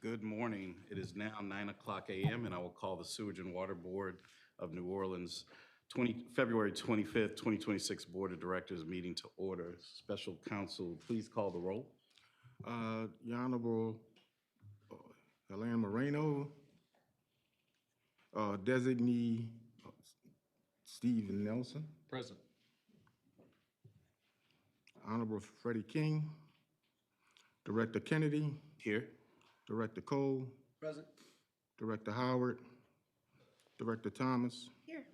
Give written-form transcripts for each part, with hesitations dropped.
Good morning. It is now 9 o'clock a.m. and I will call the Sewage and Water Board of New Orleans February 25th, 2026 Board of Directors meeting to order. Special counsel, please call the roll. Your Honorable Helene Moreno, designee Stephen Nelson, Present. Honorable Freddie King, Director Kennedy, Here. Director Cole, Present. Director Howard, Director Thomas, Here.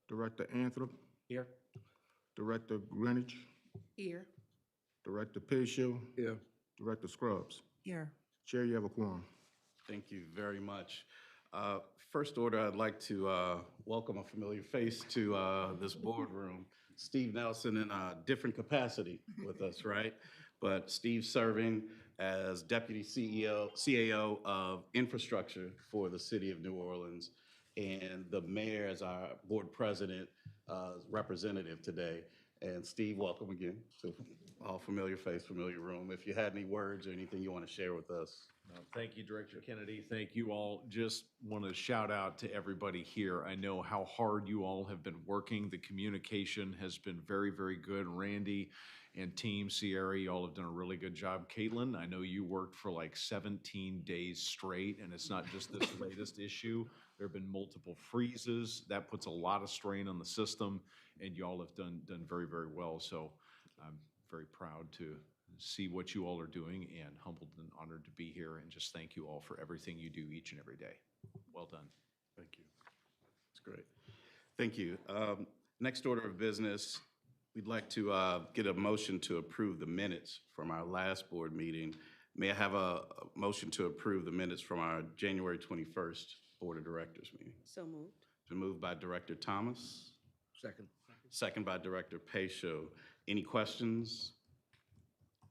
Director Anthrop, Here. Director Greenwich, Here. Director Pacho, Here. Director Scruggs. Here. Chair, you have a quorum. Thank you very much. First order, I'd like to welcome a familiar face to this boardroom. Steve Nelson in a different capacity with us, right? But Steve serving as Deputy CAO of Infrastructure for the City of New Orleans, and the mayor as our board president representative today. And Steve, welcome again to all familiar face, familiar room. If you had any words or anything you want to share with us. Thank you, Director Kennedy. Thank you all. Just want to shout out to everybody here. I know how hard you all have been working. The communication has been very, very good. Randy and Team Sierra, you all have done a really good job. Caitlin, I know you worked for like 17 days straight, and it's not just this latest issue. There have been multiple freezes. That puts a lot of strain on the system, and you all have done very, very well. So I'm very proud to see what you all are doing and humbled and honored to be here, and just thank you all for everything you do each and every day. Well done. Thank you. That's great. Thank you. Next order of business, we'd like to get a motion to approve the minutes from our last board meeting. May I have a motion to approve the minutes from our January 21st Board of Directors meeting? So moved. It's been moved by Director Thomas, Second. second by Director Pacho. Any questions?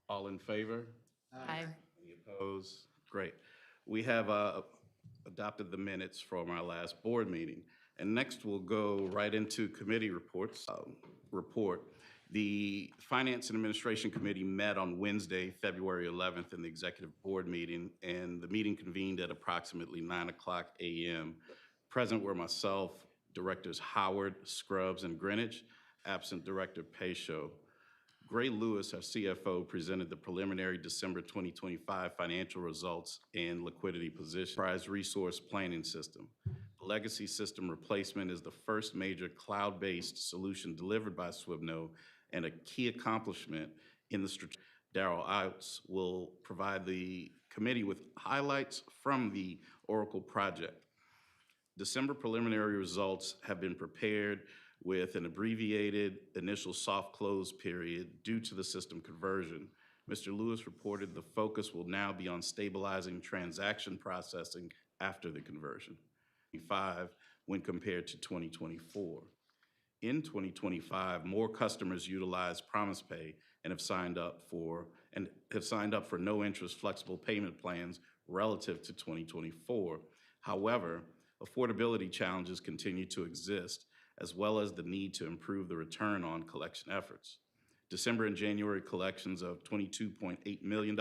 All in favor? Aye. Any opposed? Great. We have adopted the minutes from our last board meeting. And next we'll go right into committee reports. The Finance and Administration Committee met on Wednesday, February 11th in the executive board meeting, and the meeting convened at approximately 9 o'clock a.m. Present were myself, Directors Howard, Scruggs, and Greenwich, absent Director Pacho. Gray Lewis, our CFO, presented the preliminary December 2025 financial results and liquidity position. Enterprise Resource Planning System. The legacy system replacement is the first major cloud-based solution delivered by SWIBNO and a key accomplishment in the strategy. Darrell Outs will provide the committee with highlights from the Oracle project. December preliminary results have been prepared with an abbreviated initial soft close period due to the system conversion. Mr. Lewis reported the focus will now be on stabilizing transaction processing after the conversion. 5 when compared to 2024. In 2025, more customers utilized PromisePay and have signed up for no interest flexible payment plans relative to 2024. However, affordability challenges continue to exist, as well as the need to improve the return on collection efforts. December and January collections of $22.8 million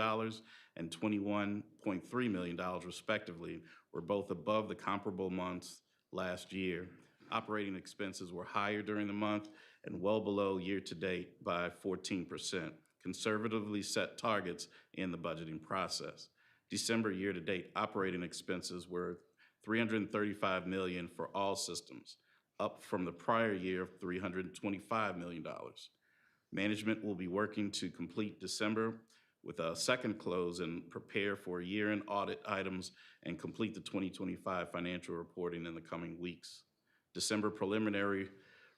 and $21.3 million respectively were both above the comparable months last year. Operating expenses were higher during the month and well below year-to-date by 14%, conservatively set targets in the budgeting process. December year-to-date operating expenses were $335 million for all systems, up from the prior year of $325 million. Management will be working to complete December with a second close and prepare for year-end audit items and complete the 2025 financial reporting in the coming weeks. December preliminary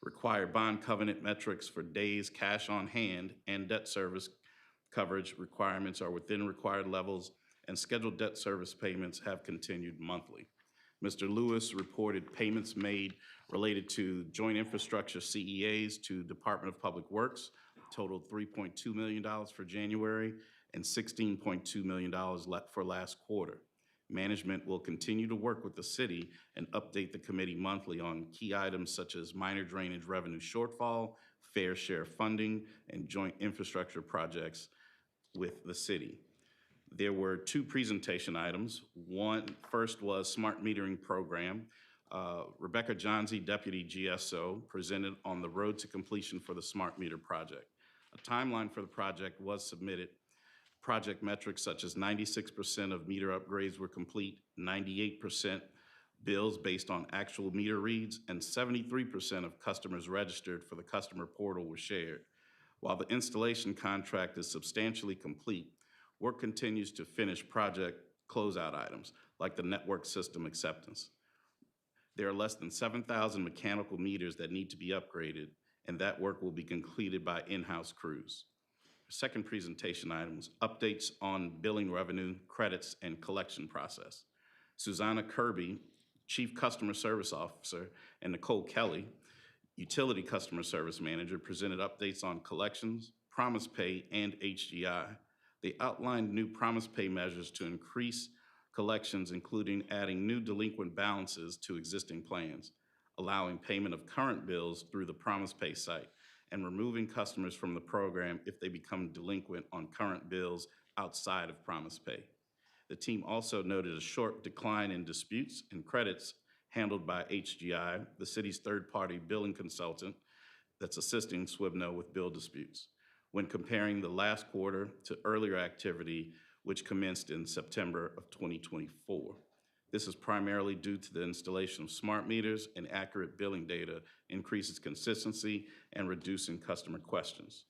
required bond covenant metrics for days cash on hand and debt service coverage requirements are within required levels, and scheduled debt service payments have continued monthly. Mr. Lewis reported payments made related to joint infrastructure CEAs to Department of Public Works totaled $3.2 million for January and $16.2 million for last quarter. Management will continue to work with the city and update the committee monthly on key items such as minor drainage revenue shortfall, fair share funding, and joint infrastructure projects with the city. There were two presentation items. First was smart metering program. Rebecca Johnsey, Deputy GSO, presented on the road to completion for the smart meter project. A timeline for the project was submitted. Project metrics such as 96% of meter upgrades were complete, 98% bills based on actual meter reads, and 73% of customers registered for the customer portal were shared. While the installation contract is substantially complete, work continues to finish project closeout items like the network system acceptance. There are less than 7,000 mechanical meters that need to be upgraded, and that work will be completed by in-house crews. Second presentation item was updates on billing revenue, credits, and collection process. Susanna Kirby, Chief Customer Service Officer, and Nicole Kelly, Utility Customer Service Manager, presented updates on collections, Promise Pay, and HGI. They outlined new Promise Pay measures to increase collections, including adding new delinquent balances to existing plans, allowing payment of current bills through the Promise Pay site, and removing customers from the program if they become delinquent on current bills outside of Promise Pay. The team also noted a short decline in disputes and credits handled by HGI, the city's third-party billing consultant that's assisting SWBNO with bill disputes, when comparing the last quarter to earlier activity, which commenced in September of 2024. This is primarily due to the installation of smart meters and accurate billing data increases consistency and reducing customer questions.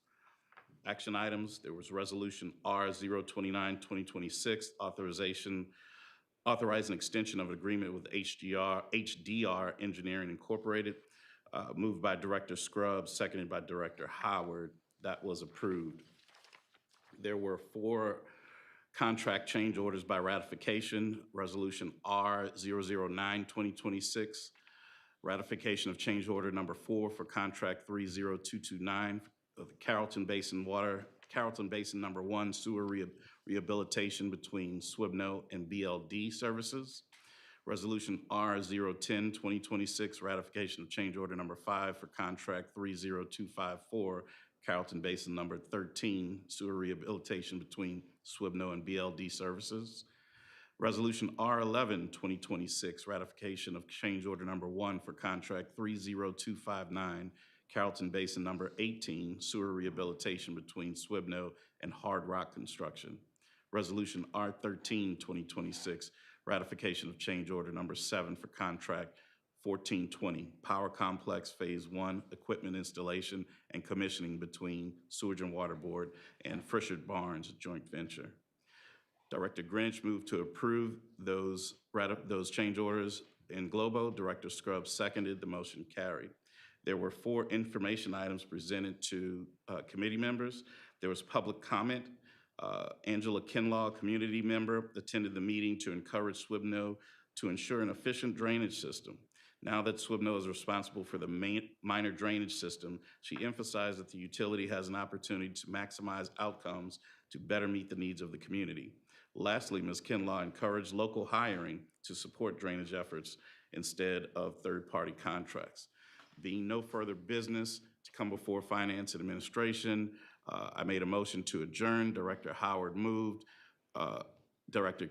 Action items, there was Resolution R029-2026, authorizing extension of agreement with HDR Engineering Incorporated, moved by Director Scruggs, seconded by Director Howard. That was approved. There were 4 contract change orders by ratification. Resolution R009-2026, ratification of change order number 4 for contract 30229 of the Carrollton Basin number 1 sewer rehabilitation between SWBNO and BLD Services. Resolution R010-2026, ratification of change order number 5 for contract 30254 Carrollton Basin number 13 sewer rehabilitation between SWBNO and BLD Services. Resolution R11-2026, ratification of change order number 1 for contract 30259 Carrollton Basin number 18 sewer rehabilitation between SWBNO and Hard Rock Construction. Resolution R13-2026, ratification of change order number 7 for contract 1420 Power Complex Phase 1 equipment installation and commissioning between Sewage and Water Board and Frischert Barnes joint venture. Director Greenwich moved to approve those change orders in globo. Director Scruggs seconded. The motion carried. There were 4 information items presented to committee members. There was public comment. Angela Kinlaw, community member, attended the meeting to encourage SWBNO to ensure an efficient drainage system. Now that SWBNO is responsible for the minor drainage system, she emphasized that the utility has an opportunity to maximize outcomes to better meet the needs of the community. Lastly, Ms. Kinlaw encouraged local hiring to support drainage efforts instead of third-party contracts. Being no further business to come before Finance and Administration, I made a motion to adjourn. Director Howard moved. Director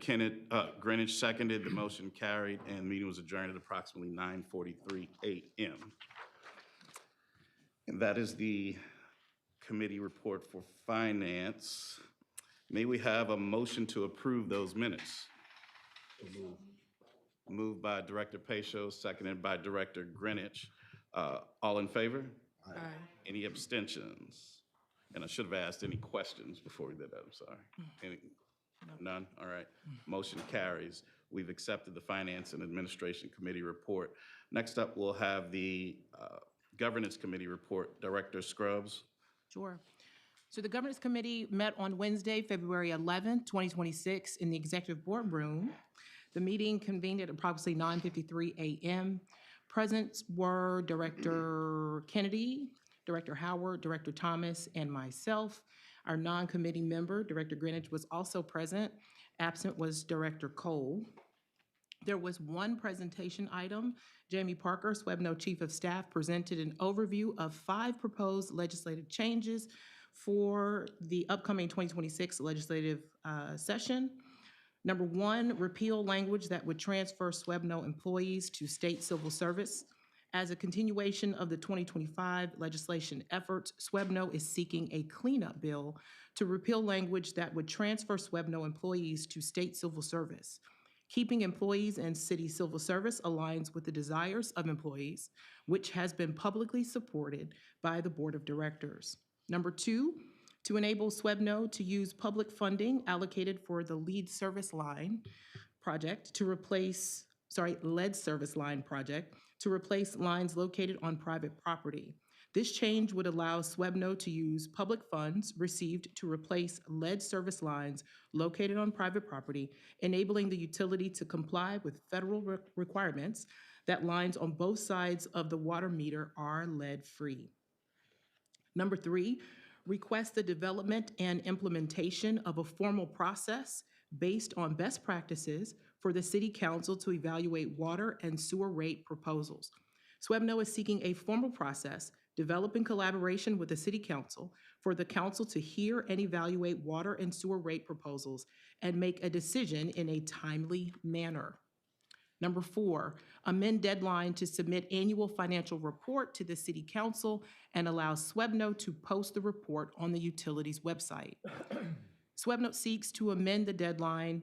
Greenwich seconded. The motion carried, and the meeting was adjourned at approximately 9:43 a.m. And that is the committee report for Finance. May we have a motion to approve those minutes? Moved by Director Pacho, seconded by Director Greenwich. All in favor? Aye. Any abstentions? And I should have asked any questions before we did that, I'm sorry. None? All right. Motion carries. We've accepted the Finance and Administration Committee report. Next up, we'll have the Governance Committee report. Director Scruggs. Sure. So the Governance Committee met on Wednesday, February 11th, 2026 in the Executive Boardroom. The meeting convened at approximately 9:53 a.m. Present were Director Kennedy, Director Howard, Director Thomas, and myself. Our non-committee member, Director Greenwich, was also present. Absent was Director Cole. There was one presentation item. Jamie Parker, SWBNO Chief of Staff, presented an overview of 5 proposed legislative changes for the upcoming 2026 legislative session. Number one, repeal language that would transfer SWEBNO employees to state civil service. As a continuation of the 2025 legislation efforts, SWEBNO is seeking a cleanup bill to repeal language that would transfer SWEBNO employees to state civil service. Keeping employees in city civil service aligns with the desires of employees, which has been publicly supported by the Board of Directors. Number two, to enable SWEBNO to use public funding allocated for the lead service line project to replace, lead service line project to replace lines located on private property. This change would allow SWEBNO to use public funds received to replace lead service lines located on private property, enabling the utility to comply with federal requirements that lines on both sides of the water meter are lead-free. Number three, request the development and implementation of a formal process based on best practices for the City Council to evaluate water and sewer rate proposals. SWEBNO is seeking a formal process developed in collaboration with the City Council for the Council to hear and evaluate water and sewer rate proposals and make a decision in a timely manner. Number four, amend deadline to submit annual financial report to the City Council and allow SWEBNO to post the report on the utility's website. SWEBNO seeks to amend the deadline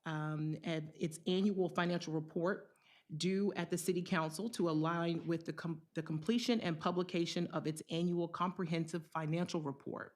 at its annual financial report due at the City Council to align with the completion and publication of its annual comprehensive financial report.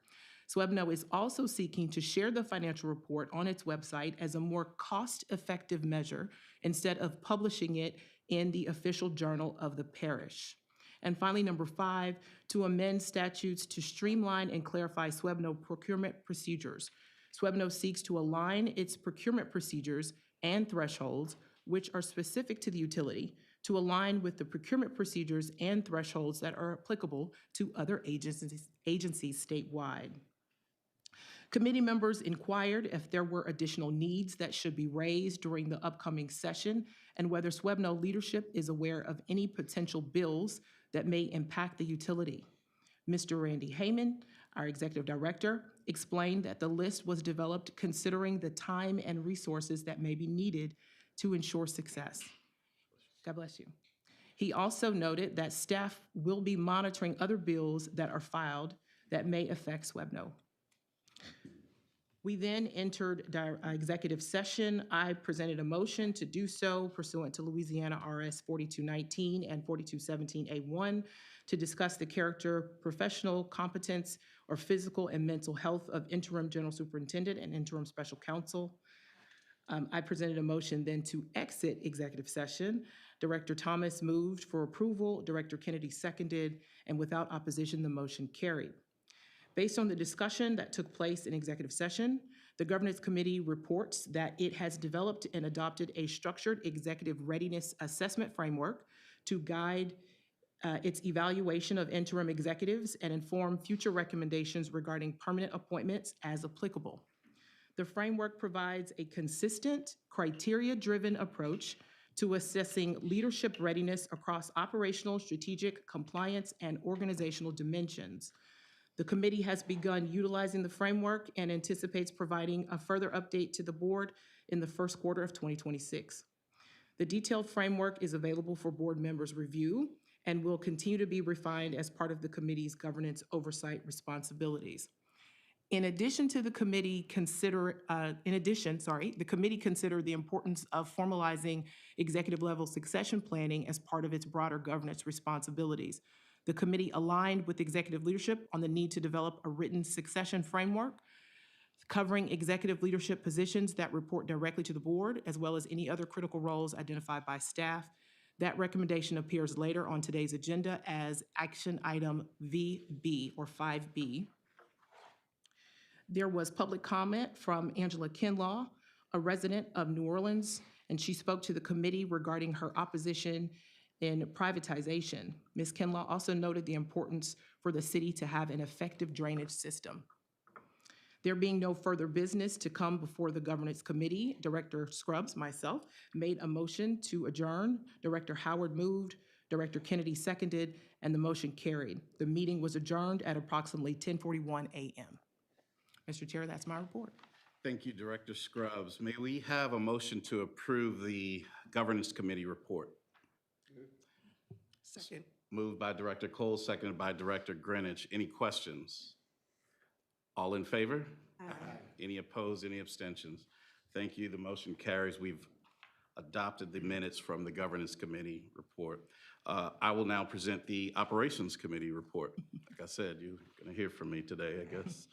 SWEBNO is also seeking to share the financial report on its website as a more cost-effective measure instead of publishing it in the official journal of the parish. And finally, number five, to amend statutes to streamline and clarify SWEBNO procurement procedures. SWEBNO seeks to align its procurement procedures and thresholds, which are specific to the utility, to align with the procurement procedures and thresholds that are applicable to other agencies statewide. Committee members inquired if there were additional needs that should be raised during the upcoming session and whether SWEBNO leadership is aware of any potential bills that may impact the utility. Mr. Randy Heyman, our Executive Director, explained that the list was developed considering the time and resources that may be needed to ensure success. God bless you. He also noted that staff will be monitoring other bills that are filed that may affect SWEBNO. We then entered executive session. I presented a motion to do so pursuant to Louisiana RS 4219 and 4217A1 to discuss the character, professional competence, or physical and mental health of interim general superintendent and interim special counsel. I presented a motion then to exit executive session. Director Thomas moved for approval, Director Kennedy seconded, and without opposition, the motion carried. Based on the discussion that took place in executive session, the Governance Committee reports that it has developed and adopted a structured executive readiness assessment framework to guide its evaluation of interim executives and inform future recommendations regarding permanent appointments as applicable. The framework provides a consistent, criteria-driven approach to assessing leadership readiness across operational, strategic, compliance, and organizational dimensions. The committee has begun utilizing the framework and anticipates providing a further update to the board in the first quarter of 2026. The detailed framework is available for board members' review and will continue to be refined as part of the committee's governance oversight responsibilities. In addition to the committee the committee considered the importance of formalizing executive level succession planning as part of its broader governance responsibilities. The committee aligned with executive leadership on the need to develop a written succession framework covering executive leadership positions that report directly to the board, as well as any other critical roles identified by staff. That recommendation appears later on today's agenda as action item VB or 5B. There was public comment from Angela Kinlaw, a resident of New Orleans, and she spoke to the committee regarding her opposition in privatization. Ms. Kinlaw also noted the importance for the city to have an effective drainage system. There being no further business to come before the Governance Committee, Director Scruggs, myself, made a motion to adjourn. Director Howard moved. Director Kennedy seconded, and the motion carried. The meeting was adjourned at approximately 10:41 a.m. Mr. Chair, that's my report. Thank you, Director Scruggs. May we have a motion to approve the Governance Committee report? Second. Moved by Director Cole, seconded by Director Greenidge. Any questions? All in favor? Aye. Any opposed, any abstentions? Thank you. The motion carries. We've adopted the minutes from the Governance Committee report. I will now present the Operations Committee report. Like I said, you're going to hear from me today, I guess.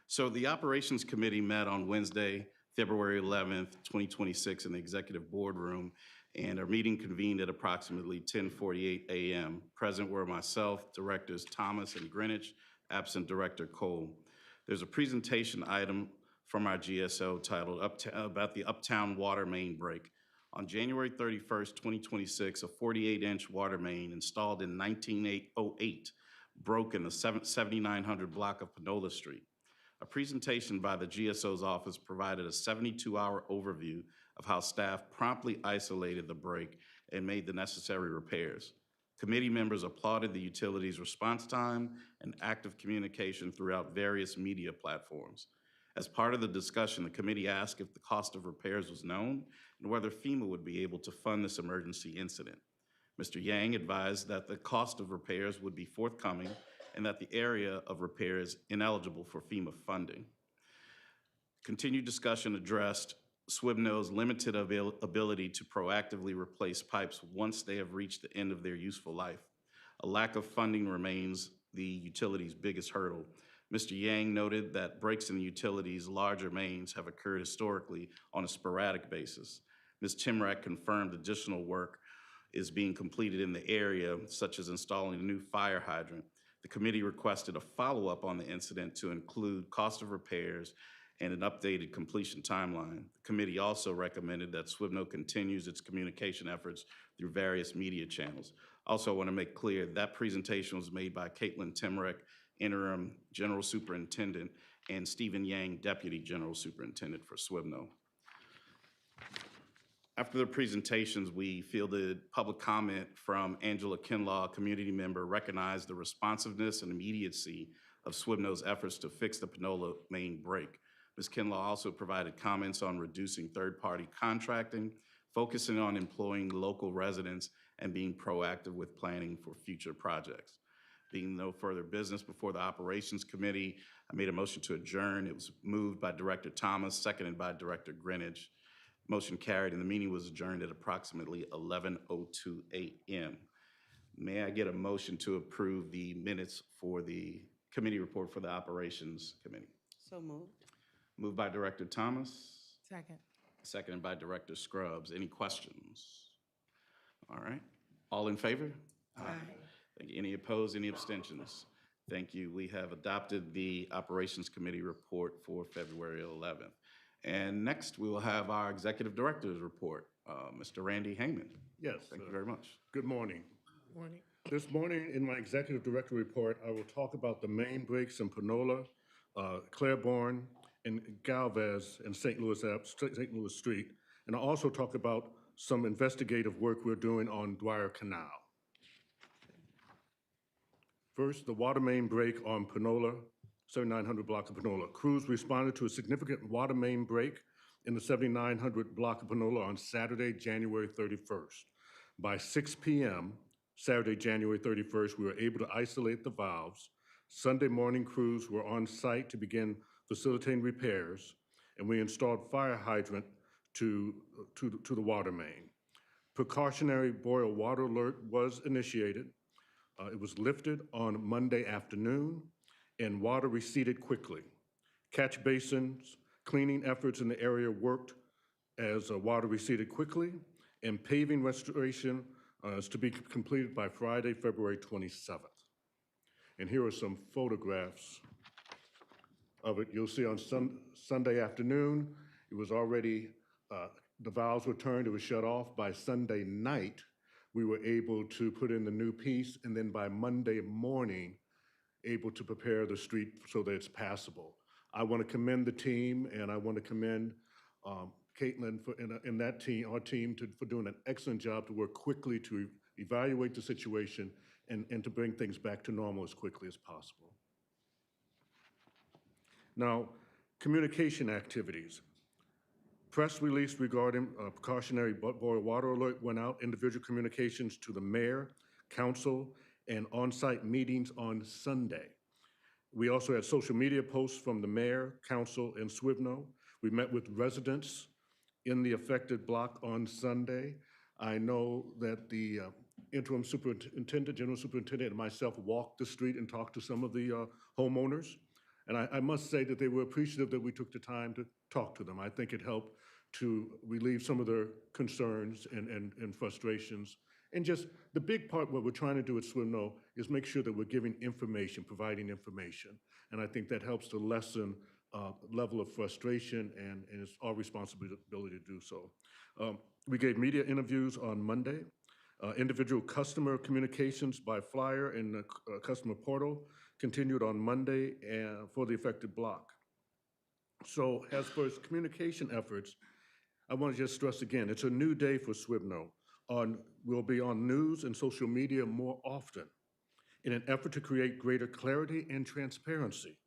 So the Operations Committee met on Wednesday, February 11th, 2026 in the Executive Boardroom, and our meeting convened at approximately 10:48 a.m. Present were myself, Directors Thomas and Greenidge, absent Director Cole. There's a presentation item from our GSO titled about the Uptown Water Main Break. On January 31st, 2026, a 48-inch water main installed in 1908 broke in the 7900 block of Panola Street. A presentation by the GSO's office provided a 72-hour overview of how staff promptly isolated the break and made the necessary repairs. Committee members applauded the utility's response time and active communication throughout various media platforms. As part of the discussion, the committee asked if the cost of repairs was known and whether FEMA would be able to fund this emergency incident. Mr. Yang advised that the cost of repairs would be forthcoming and that the area of repair is ineligible for FEMA funding. Continued discussion addressed SWBNO's limited ability to proactively replace pipes once they have reached the end of their useful life. A lack of funding remains the utility's biggest hurdle. Mr. Yang noted that breaks in the utility's larger mains have occurred historically on a sporadic basis. Ms. Timrak confirmed additional work is being completed in the area, such as installing a new fire hydrant. The committee requested a follow-up on the incident to include cost of repairs and an updated completion timeline. The committee also recommended that SWBNO continues its communication efforts through various media channels. Also, I want to make clear that presentation was made by Caitlin Timrek, Interim General Superintendent, and Stephen Yang, Deputy General Superintendent for SWBNO. After the presentations, we fielded public comment from Angela Kinlaw, a community member, recognized the responsiveness and immediacy of SWBNO's efforts to fix the Panola main break. Ms. Kinlaw also provided comments on reducing third-party contracting, focusing on employing local residents, and being proactive with planning for future projects. Being no further business before the Operations Committee, I made a motion to adjourn. It was moved by Director Thomas, seconded by Director Greenidge. Motion carried, and the meeting was adjourned at approximately 11:02 a.m. May I get a motion to approve the minutes for the committee report for the Operations Committee? So moved. Moved by Director Thomas, Second. seconded by Director Scruggs. Any questions? All right. All in favor? Aye. Thank you. Any opposed, any abstentions? Thank you. We have adopted the Operations Committee report for February 11th. And next, we will have our Executive Director's report, Mr. Randy Heyman. Yes. Thank you very much. Good morning. Morning. This morning, in my Executive Director report, I will talk about the main breaks in Panola, Claiborne, and Galvez and St. Louis Street. And I'll also talk about some investigative work we're doing on Dwyer Canal. First, the water main break on Panola, 7900 block of Panola. Crews responded to a significant water main break in the 7900 block of Panola on Saturday, January 31st. By 6 p.m., Saturday, January 31st, we were able to isolate the valves. Sunday morning crews were on site to begin facilitating repairs, and we installed fire hydrant to the water main. Precautionary boil water alert was initiated. It was lifted on Monday afternoon, and water receded quickly. Catch basins, cleaning efforts in the area worked as water receded quickly, and paving restoration is to be completed by Friday, February 27th. And here are some photographs of it. You'll see on Sunday afternoon, it was already, the valves were turned, it was shut off. By Sunday night, we were able to put in the new piece, and then by Monday morning, able to prepare the street so that it's passable. I want to commend the team, and I want to commend Caitlin and that team, our team, for doing an excellent job to work quickly to evaluate the situation, and to bring things back to normal as quickly as possible. Now, communication activities. Press release regarding precautionary boil water alert went out, individual communications to the mayor, council, and on-site meetings on Sunday. We also had social media posts from the mayor, council, and Swivno. We met with residents in the affected block on Sunday. I know that the interim superintendent, general superintendent, and myself walked the street and talked to some of the homeowners. And I must say that they were appreciative that we took the time to talk to them. I think it helped to relieve some of their concerns and frustrations. And just the big part, what we're trying to do at Swivno is make sure that we're giving information, providing information. And I think that helps to lessen level of frustration, and it's our responsibility to do so. We gave media interviews on Monday. Individual customer communications by flyer in the customer portal continued on Monday for the affected block. So as far as communication efforts, I want to just stress again, it's a new day for Swivno. We'll be on news and social media more often in an effort to create greater clarity and transparency.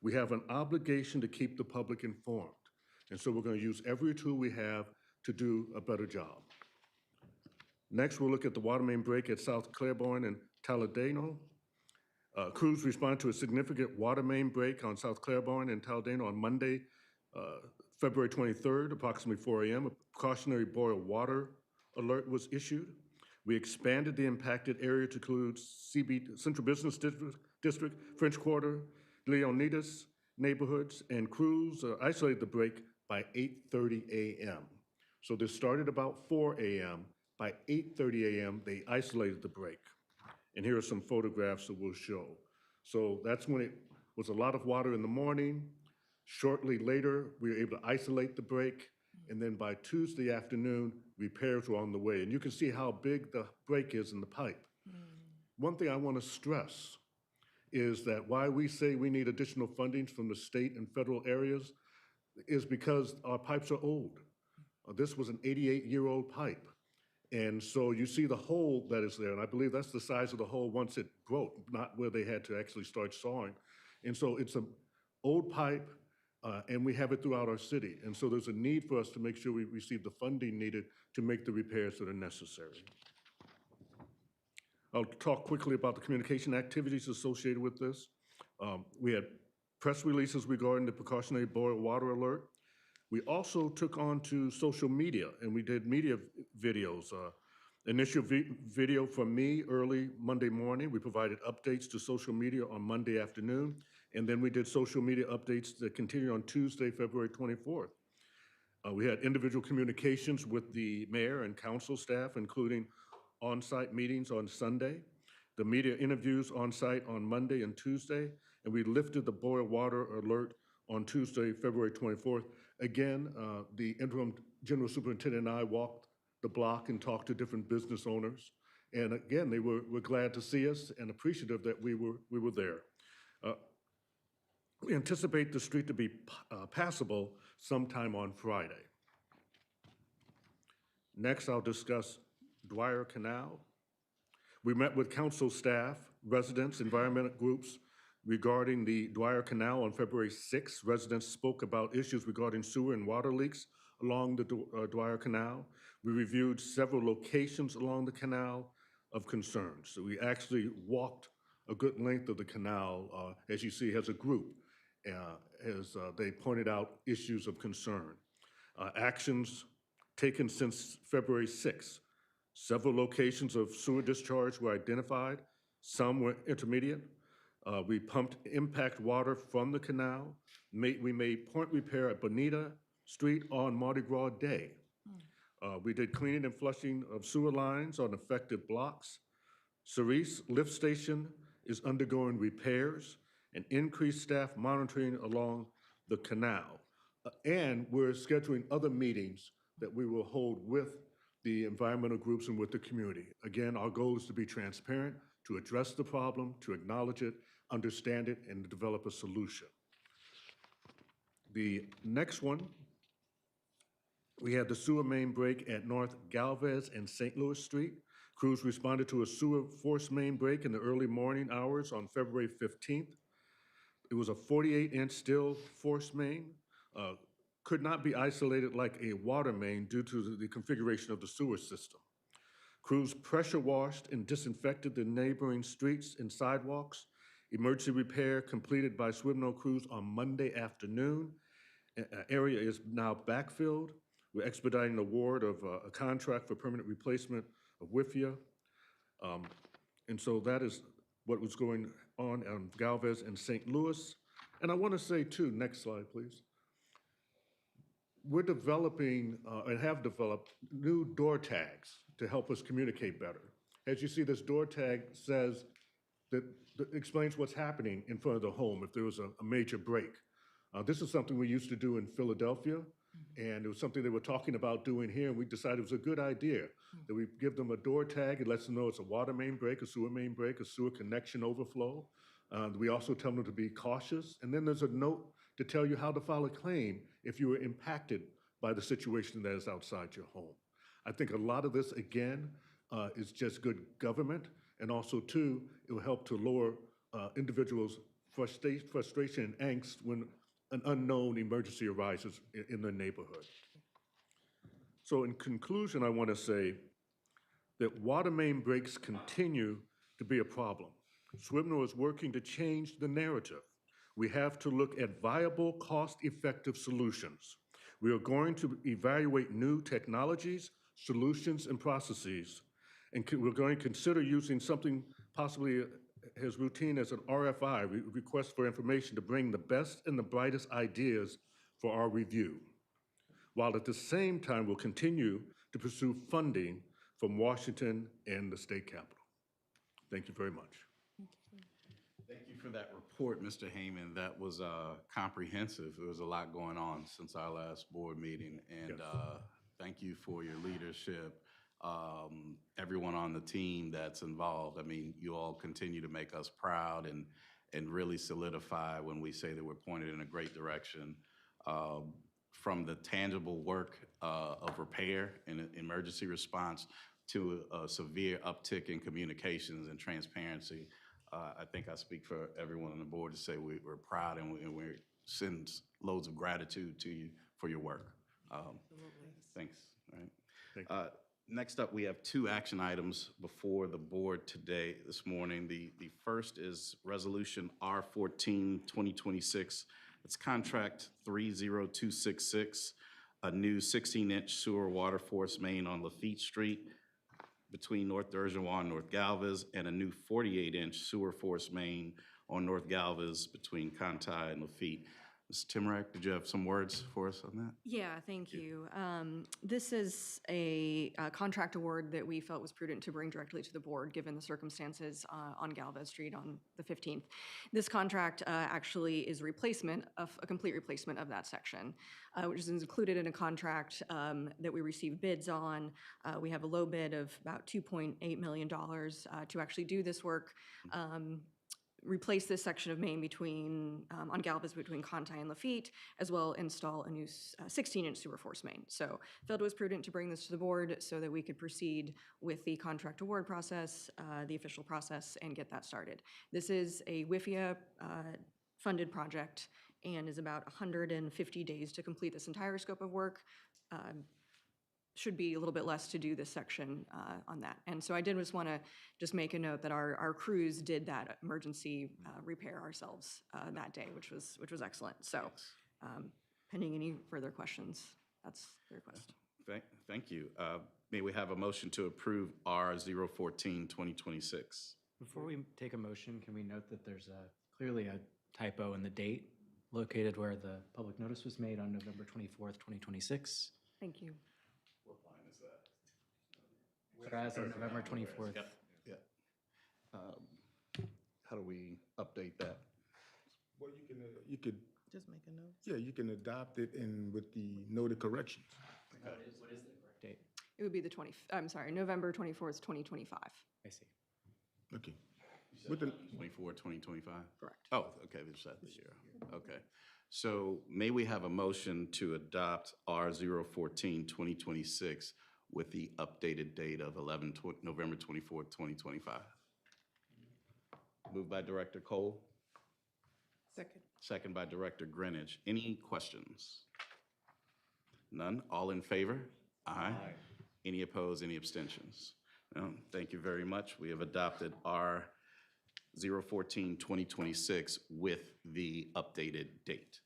We have an obligation to keep the public informed. And so we're going to use every tool we have to do a better job. Next, we'll look at the water main break at South Claiborne and Talladeno. Crews responded to a significant water main break on South Claiborne and Talladeno on Monday, February 23rd, approximately 4 a.m. A precautionary boil water alert was issued. We expanded the impacted area to include Central Business District, French Quarter, Leonidas neighborhoods, and crews isolated the break by 8:30 a.m. So this started about 4 a.m. By 8:30 a.m., they isolated the break. And here are some photographs that we'll show. So that's when it was a lot of water in the morning. Shortly later, we were able to isolate the break. And then by Tuesday afternoon, repairs were on the way. And you can see how big the break is in the pipe. One thing I want to stress is that why we say we need additional funding from the state and federal areas is because our pipes are old. This was an 88-year-old pipe. And so you see the hole that is there, and I believe that's the size of the hole once it broke, not where they had to actually start sawing. And so it's an old pipe, and we have it throughout our city. And so there's a need for us to make sure we receive the funding needed to make the repairs that are necessary. I'll talk quickly about the communication activities associated with this. We had press releases regarding the precautionary boil water alert. We also took on to social media, and we did media videos. Initial video from me early Monday morning. We provided updates to social media on Monday afternoon, and then we did social media updates that continued on Tuesday, February 24th. We had individual communications with the mayor and council staff, including on-site meetings on Sunday, the media interviews on-site on Monday and Tuesday, and we lifted the boil water alert on Tuesday, February 24th. Again, the interim general superintendent and I walked the block and talked to different business owners. And again, they were glad to see us and appreciative that we were there. We anticipate the street to be passable sometime on Friday. Next, I'll discuss Dwyer Canal. We met with council staff, residents, environmental groups regarding the Dwyer Canal on February 6th. Residents spoke about issues regarding sewer and water leaks along the Dwyer Canal. We reviewed several locations along the canal of concern. So we actually walked a good length of the canal, as you see, as a group, as they pointed out issues of concern. Actions taken since February 6th. Several locations of sewer discharge were identified. Some were intermediate. We pumped impact water from the canal. We made point repair at Bonita Street on Mardi Gras Day. We did cleaning and flushing of sewer lines on affected blocks. Cerise Lift Station is undergoing repairs and increased staff monitoring along the canal. And we're scheduling other meetings that we will hold with the environmental groups and with the community. Again, our goal is to be transparent, to address the problem, to acknowledge it, understand it, and to develop a solution. The next one, we had the sewer main break at North Galvez and St. Louis Street. Crews responded to a sewer force main break in the early morning hours on February 15th. It was a 48-inch steel force main, could not be isolated like a water main due to the configuration of the sewer system. Crews pressure washed and disinfected the neighboring streets and sidewalks. Emergency repair completed by Swibno crews on Monday afternoon. Area is now backfilled. We're expediting the award of a contract for permanent replacement of WIFIA. And so that is what was going on Galvez and St. Louis. And I want to say too, next slide, please. We're developing and have developed new door tags to help us communicate better. As you see, this door tag says that explains what's happening in front of the home if there was a major break. This is something we used to do in Philadelphia, and it was something they were talking about doing here, and we decided it was a good idea that we give them a door tag. It lets them know it's a water main break, a sewer main break, a sewer connection overflow. We also tell them to be cautious, and then there's a note to tell you how to file a claim if you were impacted by the situation that is outside your home. I think a lot of this, again, is just good government, and also, too, it will help to lower individuals' frustration and angst when an unknown emergency arises in their neighborhood. So in conclusion, I want to say that water main breaks continue to be a problem. Swibno is working to change the narrative. We have to look at viable, cost-effective solutions. We are going to evaluate new technologies, solutions, and processes, and we're going to consider using something possibly as routine as an RFI, request for information, to bring the best and the brightest ideas for our review, while at the same time we'll continue to pursue funding from Washington and the state capitol. Thank you very much. Thank you for that report, Mr. Heyman. That was comprehensive. There was a lot going on since our last board meeting, and thank you for your leadership. Everyone on the team that's involved. I mean, you all continue to make us proud and really solidify when we say that we're pointed in a great direction. From the tangible work of repair and emergency response to a severe uptick in communications and transparency. I think I speak for everyone on the board to say we're proud and we send loads of gratitude to you for your work. Thanks. All right. Thank you. Next up, we have two action items before the board this morning. The first is Resolution R14, 2026. It's Contract 30266, a new 16-inch sewer water force main on Lafitte Street between North Durgeois and North Galvez, and a new 48-inch sewer force main on North Galvez between Conti and Lafitte. Ms. Timrak, did you have some words for us on that? Yeah, thank you. This is a contract award that we felt was prudent to bring directly to the board, given the circumstances on Galvez Street on the 15th. This contract actually is a complete replacement of that section, which is included in a contract that we received bids on. We have a low bid of about $2.8 million to actually do this work. Replace this section of main on Galvez between Conti and Lafitte, as well install a new 16-inch sewer force main. So felt it was prudent to bring this to the board so that we could proceed with the contract award process, the official process, and get that started. This is a WIFIA funded project and is about 150 days to complete this entire scope of work. Should be a little bit less to do this section on that. And so I did just want to make a note that our crews did that emergency repair ourselves that day, which was excellent. So pending any further questions, that's the request. Thank you. May we have a motion to approve R014, 2026? Before we take a motion, can we note that there's clearly a typo in the date located where the public notice was made on November 24th, 2026? Thank you. What line is that? Whereas on November 24th. Yep. How do we update that? Well, you could, Just make a note. yeah, you can adopt it with the noted corrections. What is the correct date? It would be November 24th, 2025. I see. Okay. With the, 24, 2025? Correct. Oh, okay, they said this year. Okay. So may we have a motion to adopt R014, 2026 with the updated date of November 24th, 2025. Moved by Director Cole, Second. second by Director Greenidge. Any questions? None? All in favor? Aye. Any opposed, any abstentions? No? Thank you very much. We have adopted R 014-2026 with the updated date.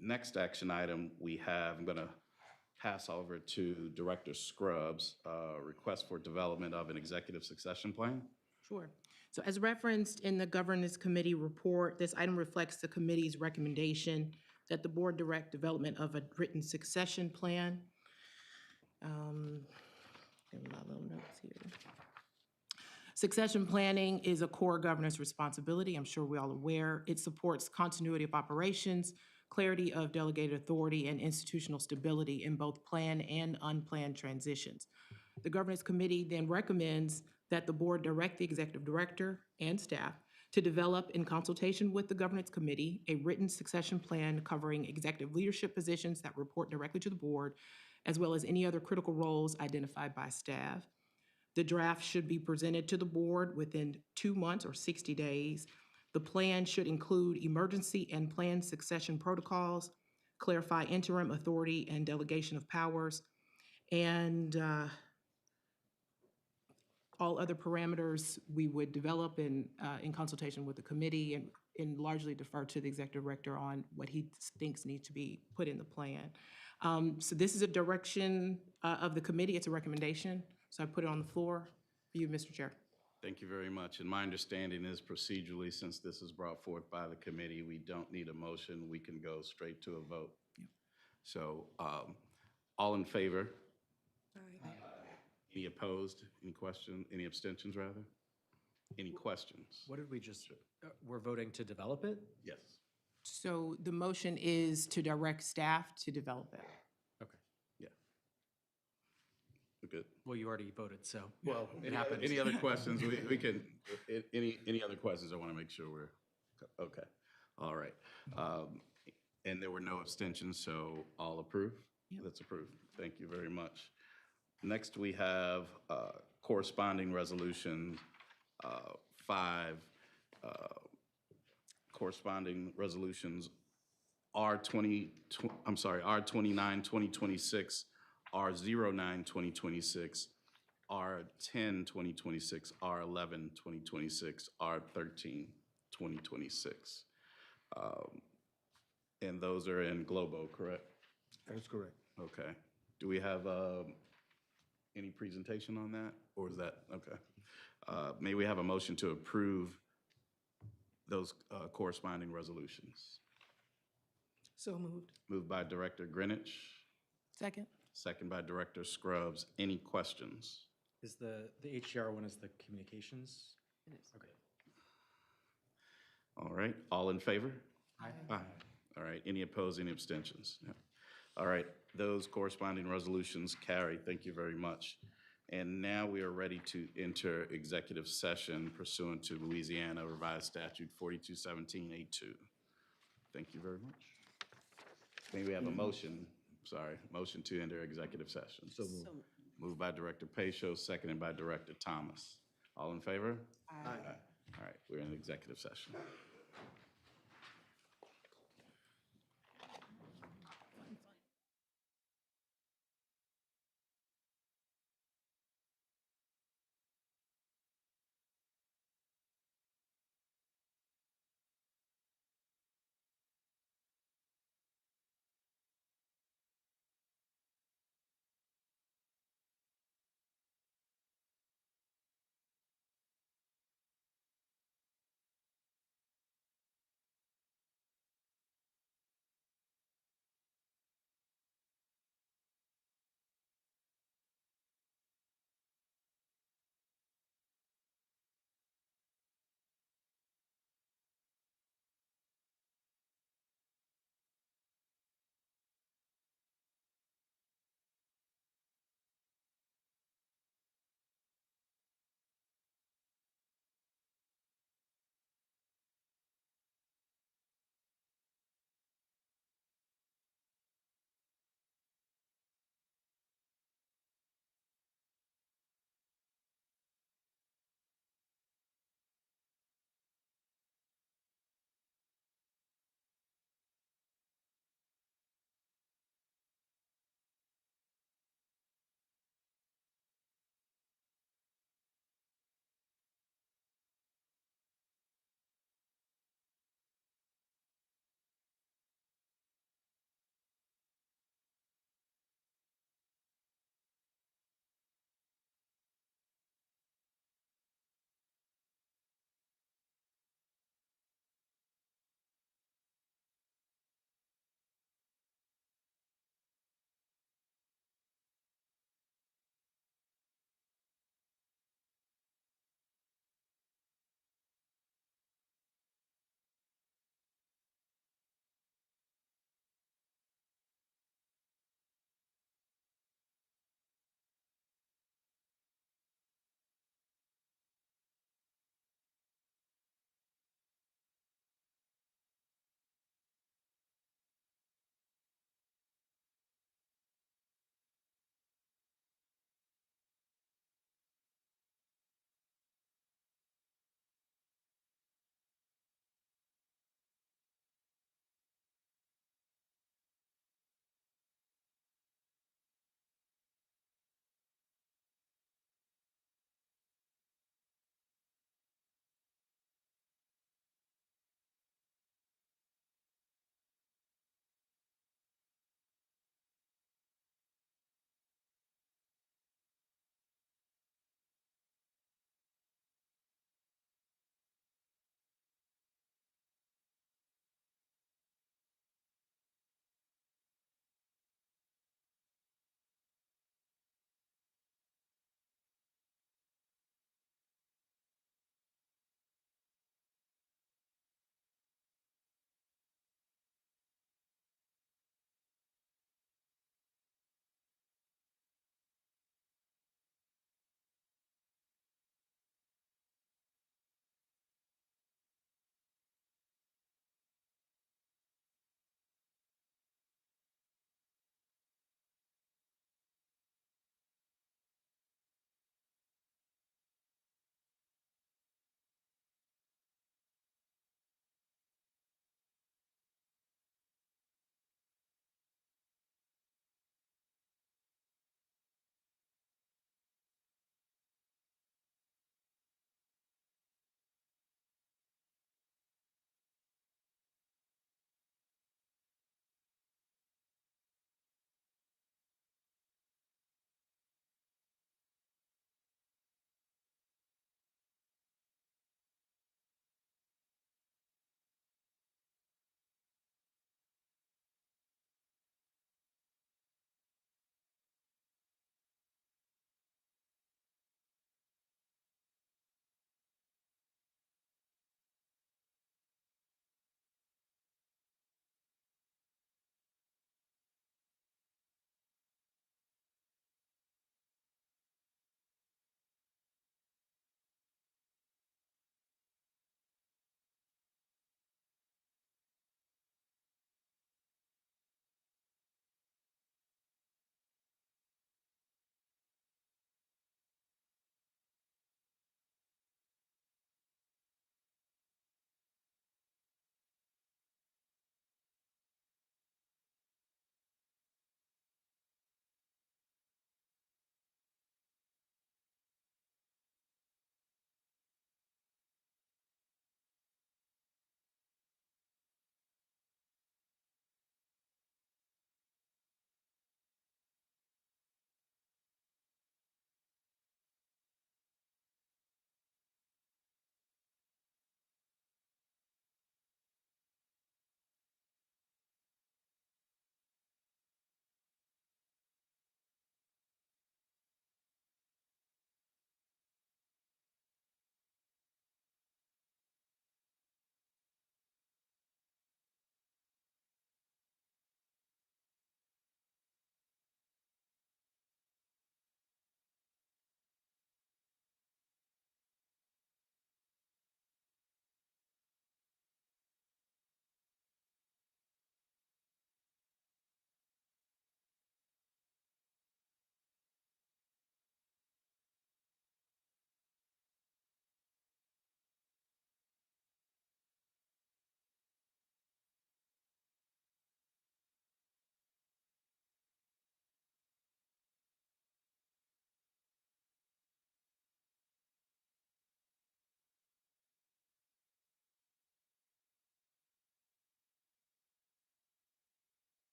Next action item we have, I'm going to pass over to Director Scruggs, request for development of an executive succession plan. Sure. So as referenced in the Governance Committee report, this item reflects the committee's recommendation that the board direct development of a written succession plan. Give me my little notes here. Succession planning is a core governance responsibility. I'm sure we're all aware. It supports continuity of operations, clarity of delegated authority, and institutional stability in both planned and unplanned transitions. The Governance Committee then recommends that the board direct the executive director and staff to develop, in consultation with the Governance Committee, a written succession plan covering executive leadership positions that report directly to the board, as well as any other critical roles identified by staff. The draft should be presented to the board within 2 months or 60 days. The plan should include emergency and planned succession protocols, clarify interim authority and delegation of powers, and all other parameters we would develop in consultation with the committee and largely defer to the executive director on what he thinks needs to be put in the plan. So this is a direction of the committee. It's a recommendation. So I put it on the floor for you, Mr. Chair. Thank you very much. And my understanding is procedurally, since this is brought forth by the committee, we don't need a motion. We can go straight to a vote. Yep. So all in favor? Any opposed? Any question? Any abstentions, rather? Any questions? What did we just, we're voting to develop it? Yes. So the motion is to direct staff to develop it. Okay. Yeah. We're good. Well, you already voted, so. Well, it happens. Any other questions? We can, any other questions? I want to make sure we're, okay. All right. And there were no abstentions, so all approve? Yep. That's approved. Thank you very much. Next, we have corresponding resolution 5, corresponding resolutions R29, 2026, R09, 2026, R10, 2026, R11, 2026, R13, 2026. And those are in Globo, correct? That is correct. Okay. Do we have any presentation on that, or is that, okay. May we have a motion to approve those corresponding resolutions? So moved. Moved by Director Greenidge, Second. second by Director Scruggs. Any questions? Is the HDR one is the communications? It is. Okay. All right, all in favor? Aye. Aye. All right, any opposed, any abstentions? Yeah. All right, those corresponding resolutions carry. Thank you very much. And now we are ready to enter executive session pursuant to Louisiana Revised Statute 4217A2. Thank you very much. May we have a motion, motion to enter executive session? So moved. Moved by Director Pacho, seconded by Director Thomas. All in favor? Aye. All right, we're in executive session.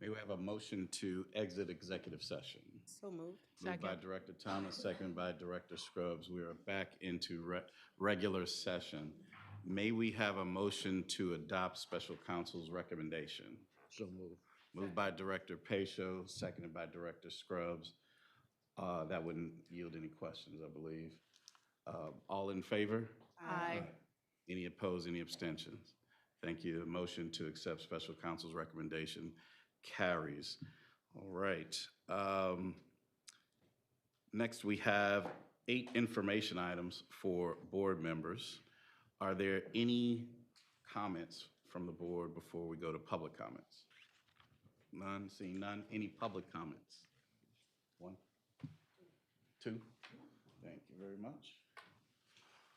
May we have a motion to exit executive session? So moved. Moved by Director Thomas, seconded by Director Scruggs. We are back into regular session. May we have a motion to adopt special counsel's recommendation? So moved. Moved by Director Pacho, seconded by Director Scruggs. That wouldn't yield any questions, I believe. All in favor? Aye. Any opposed, any abstentions? Thank you. The motion to accept special counsel's recommendation carries. All right. Next, we have 8 information items for board members. Are there any comments from the board before we go to public comments? None, seeing none. Any public comments? 1, 2. Thank you very much.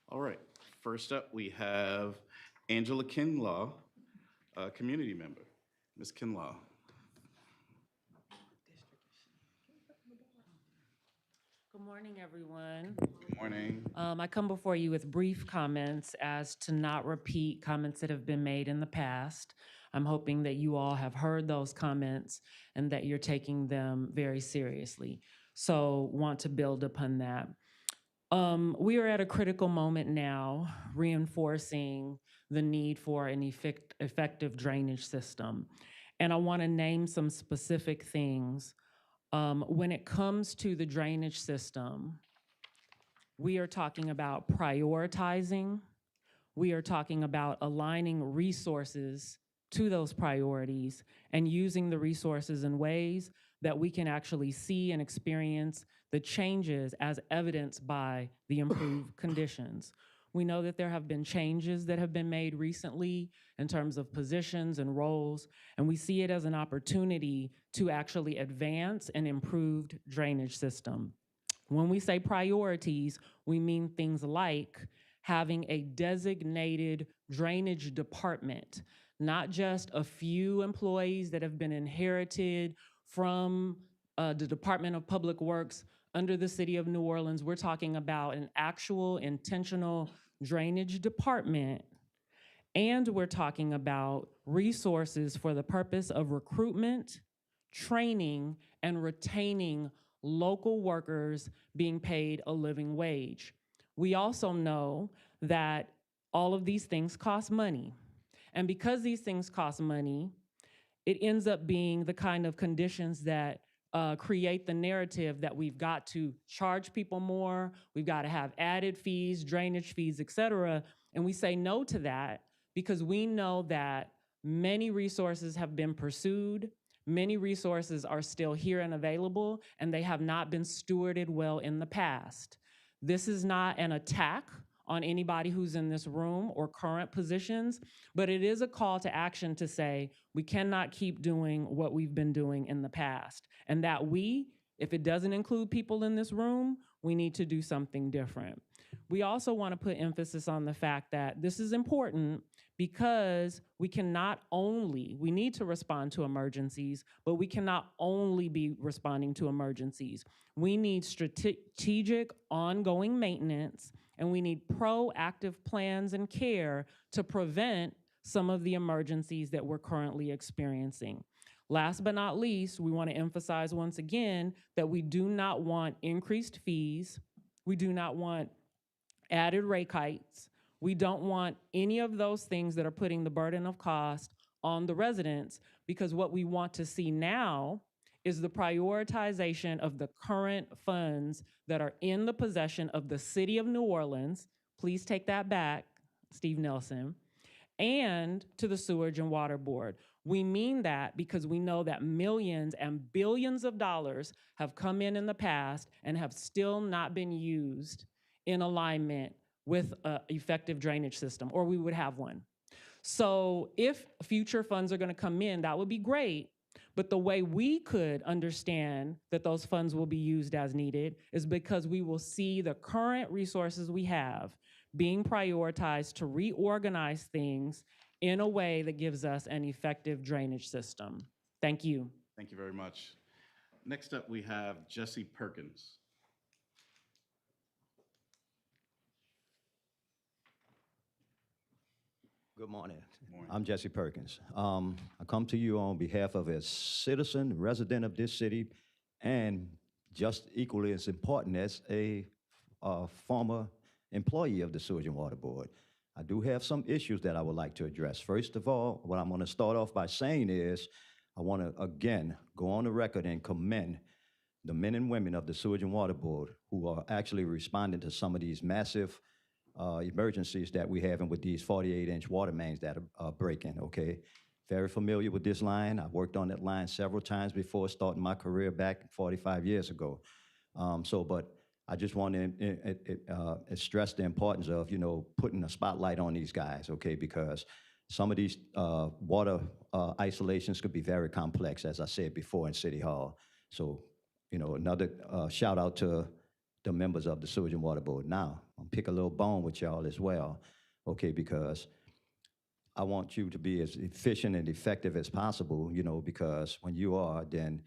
All right, first up, we have Angela Kinlaw, a community member. Ms. Kinlaw. Good morning, everyone. Good morning. I come before you with brief comments as to not repeat comments that have been made in the past. I'm hoping that you all have heard those comments and that you're taking them very seriously. So want to build upon that. We are at a critical moment now, reinforcing the need for an effective drainage system. And I want to name some specific things. When it comes to the drainage system, we are talking about prioritizing. We are talking about aligning resources to those priorities and using the resources in ways that we can actually see and experience the changes as evidenced by the improved conditions. We know that there have been changes that have been made recently in terms of positions and roles, and we see it as an opportunity to actually advance an improved drainage system. When we say priorities, we mean things like having a designated drainage department, not just a few employees that have been inherited from the Department of Public Works under the City of New Orleans. We're talking about an actual intentional drainage department, and we're talking about resources for the purpose of recruitment, training, and retaining local workers being paid a living wage. We also know that all of these things cost money. And because these things cost money, it ends up being the kind of conditions that create the narrative that we've got to charge people more, we've got to have added fees, drainage fees, et cetera. And we say no to that because we know that many resources have been pursued, many resources are still here and available, and they have not been stewarded well in the past. This is not an attack on anybody who's in this room or current positions, but it is a call to action to say we cannot keep doing what we've been doing in the past. And that if it doesn't include people in this room, we need to do something different. We also want to put emphasis on the fact that this is important because we need to respond to emergencies, but we cannot only be responding to emergencies. We need strategic, ongoing maintenance, and we need proactive plans and care to prevent some of the emergencies that we're currently experiencing. Last but not least, we want to emphasize once again that we do not want increased fees. We do not want added rate hikes. We don't want any of those things that are putting the burden of cost on the residents, because what we want to see now is the prioritization of the current funds that are in the possession of the City of New Orleans. Please take that back, Steve Nelson, and to the Sewerage and Water Board. We mean that because we know that millions and billions of dollars have come in the past and have still not been used in alignment with an effective drainage system, or we would have one. So if future funds are going to come in, that would be great. But the way we could understand that those funds will be used as needed is because we will see the current resources we have being prioritized to reorganize things in a way that gives us an effective drainage system. Thank you. Thank you very much. Next up, we have Jesse Perkins. Good morning. I'm Jesse Perkins. I come to you on behalf of a citizen, resident of this city, and just equally as important as a former employee of the Sewage and Water Board. I do have some issues that I would like to address. First of all, what I'm going to start off by saying is I want to, again, go on the record and commend the men and women of the Sewage and Water Board who are actually responding to some of these massive emergencies that we having with these 48-inch water mains that are breaking, okay? Very familiar with this line. I worked on that line several times before starting my career back 45 years ago. But I just want to stress the importance of, you know, putting a spotlight on these guys, okay? Because some of these water isolations could be very complex, as I said before in City Hall. So, you know, another shout out to the members of the Sewage and Water Board. Now, I'll pick a little bone with y'all as well, okay? Because I want you to be as efficient and effective as possible, you know, because when you are, then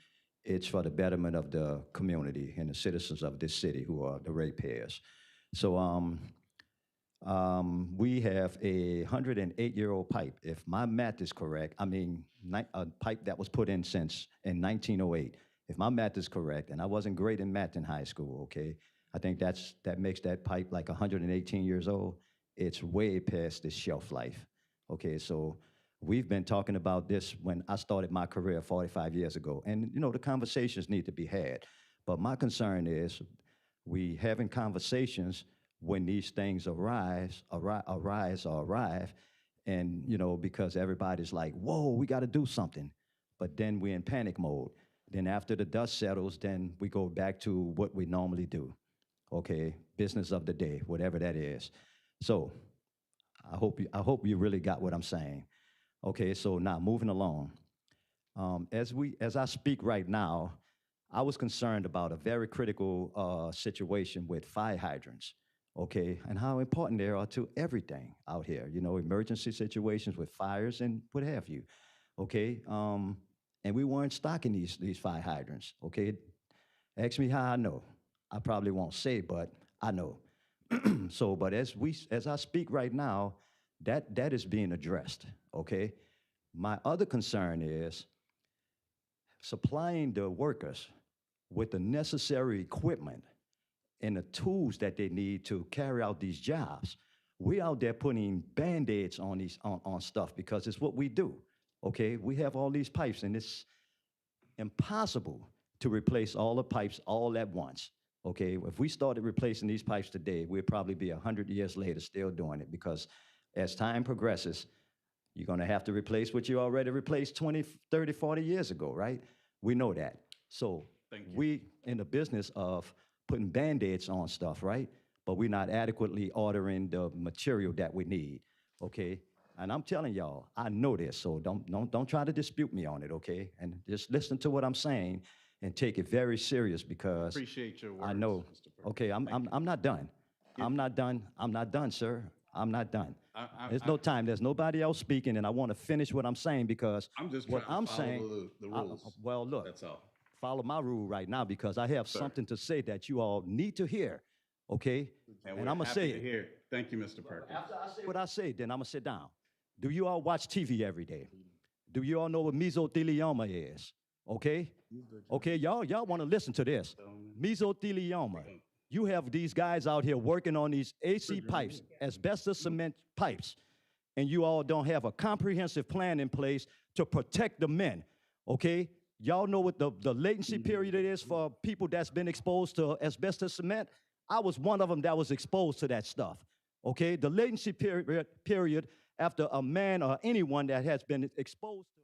it's for the betterment of the community and the citizens of this city who are the ratepayers. So we have a 108-year-old pipe. If my math is correct, I mean, a pipe that was put in since in 1908. If my math is correct, and I wasn't great in math in high school, okay? I think that makes that pipe like 118 years old. It's way past its shelf life, okay? So we've been talking about this when I started my career 45 years ago. And, you know, the conversations need to be had. But my concern is we having conversations when these things arise, and, you know, because everybody's like, whoa, we got to do something. But then we're in panic mode. Then after the dust settles, then we go back to what we normally do, okay? Business of the day, whatever that is. So I hope you really got what I'm saying. Okay, so now moving along. As I speak right now, I was concerned about a very critical situation with fire hydrants, okay, and how important they are to everything out here, you know, emergency situations with fires and what have you, okay? And we weren't stocking these fire hydrants, okay? Ask me how I know. I probably won't say, but I know. So, but as I speak right now, that is being addressed, okay? My other concern is supplying the workers with the necessary equipment and the tools that they need to carry out these jobs. We out there putting Band-Aids on on stuff because it's what we do. Okay, we have all these pipes, and it's impossible to replace all the pipes all at once. Okay, if we started replacing these pipes today, we'd probably be 100 years later still doing it because as time progresses, you're gonna have to replace what you already replaced 20, 30, 40 years ago, right? We know that. So we in the business of putting Band-Aids on stuff, right? But we're not adequately ordering the material that we need, okay? And I'm telling y'all, I know this, so don't try to dispute me on it, okay? And just listen to what I'm saying and take it very serious because Appreciate your words, I know. Mr. Perkins. Okay, I'm not done. I'm not done. I'm not done, sir. I'm not done. There's no time. There's nobody else speaking, and I want to finish what I'm saying because I'm just what trying I'm to follow saying. the rules. Well, look. That's all. Follow my rule right now because I have something to say that you all need to hear, okay? And I'm we're gonna happy say to it. hear. Thank you, Mr. Perkins. After I say what I say, then I'm gonna sit down. Do you all watch TV every day? Do you all know what mesothelioma is? Okay? Okay, y'all want to listen to this. Mesothelioma. You have these guys out here working on these AC pipes, asbestos cement pipes, and you all don't have a comprehensive plan in place to protect the men, okay? Y'all know what the latency period it is for people that's been exposed to asbestos cement? I was one of them that was exposed to that stuff, okay? The latency period after a man or anyone that has been exposed to